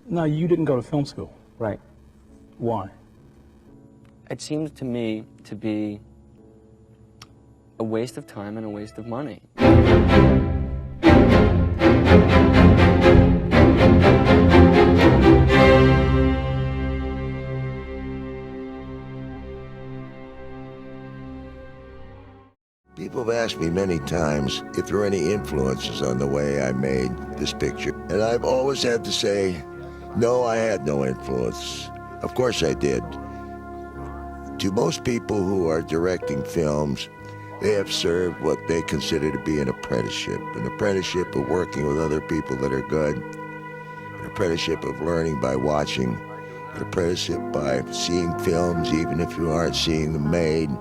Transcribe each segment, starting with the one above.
No, you didn't go to film school. Right. Why? It seems to me to be a waste of time and a waste of money. People have asked me many times if there were any influences on the way I made this picture, and I've always had to say, no, I had no influence. Of course I did. To most people who are directing films, they have served what they consider to be an apprenticeship of working with other people that are good, an apprenticeship of learning by watching, an apprenticeship by seeing films even if you aren't seeing them made,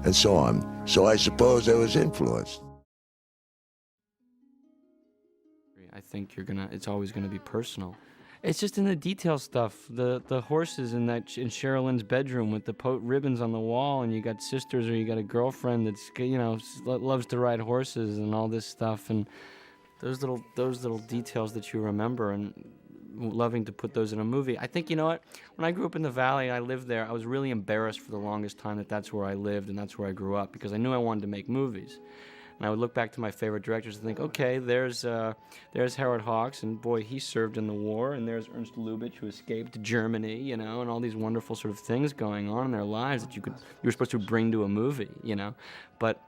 and so on. So I suppose I was influenced. I think it's always gonna be personal. It's just in the detail stuff. The horses in Sherilyn's bedroom with the ribbons on the wall, and you got sisters or you got a girlfriend that's, you know, loves to ride horses and all this stuff, and those little details that you remember and loving to put those in a movie. I think, you know what, when I grew up in the Valley, I lived there, I was really embarrassed for the longest time that that's where I lived and that's where I grew up, because I knew I wanted to make movies. And I would look back to my favorite directors and think, okay, there's Harold Hawks, and boy, he served in the war, and there's Ernst Lubitsch, who escaped Germany, you know, and all these wonderful sort of things going on in their lives that you were supposed to bring to a movie, you know. But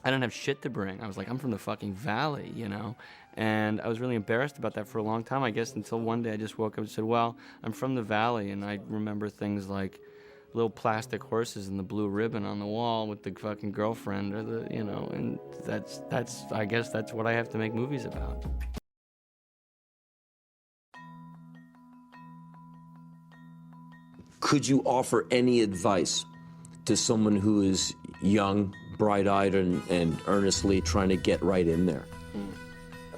I didn't have shit to bring. I was like, I'm from the fucking Valley, you know. And I was really embarrassed about that for a long time, I guess, until one day I just woke up and said, well, I'm from the Valley, and I remember things like little plastic horses and the blue ribbon on the wall with the fucking girlfriend, or the, you know, and I guess that's what I have to make movies about. Could you offer any advice to someone who is young, bright-eyed, and earnestly trying to get right in there?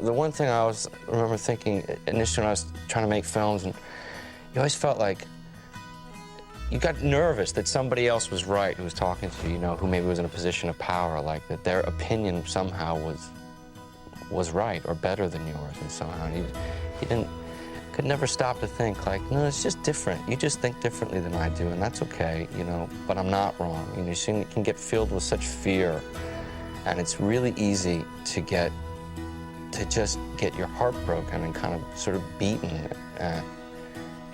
The one thing I always remember thinking initially when I was trying to make films, and you always felt like you got nervous that somebody else was right who was talking to you, you know, who maybe was in a position of power, like that their opinion somehow was right or better than yours, and somehow you could never stop to think like, no, it's just different. You just think differently than I do, and that's okay, you know, but I'm not wrong. You know, you can get filled with such fear, and it's really easy to just get your heart broken and kind of sort of beaten.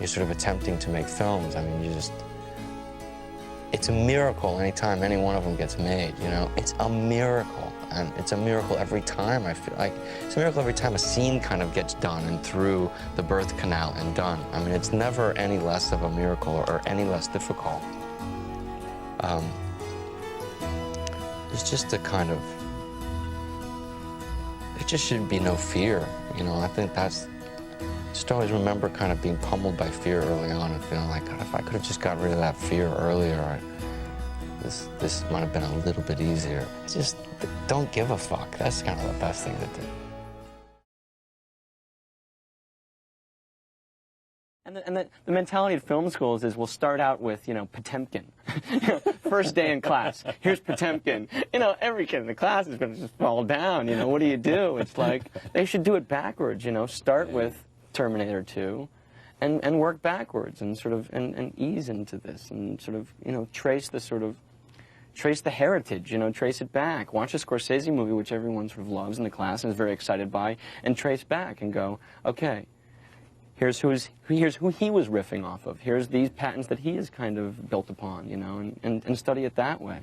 You're sort of attempting to make films. I mean, it's a miracle anytime any one of them gets made, you know? It's a miracle, and it's a miracle every time. I feel like it's a miracle every time a scene kind of gets done and through the birth canal and done. I mean, it's never any less of a miracle or any less difficult. It's just a kind of, there just should be no fear, you know? I think that's, just always remember kind of being pummeled by fear early on and feeling like, God, if I could have just got rid of that fear earlier, this might have been a little bit easier. Just don't give a fuck. That's kind of the best thing to do. And the mentality at film schools is we'll start out with, you know, Potemkin. First day in class, here's Potemkin. You know, every kid in the class is going to just fall down. You know, what do you do? It's like, they should do it backwards, you know, start with Terminator 2 and work backwards and sort of, and ease into this and sort of, you know, trace the heritage, you know, trace it back. Watch a Scorsese movie, which everyone sort of loves in the class and is very excited by, and trace back and go, okay, here's who he was riffing off of. Here's these patents that he has kind of built upon, you know, and study it that way.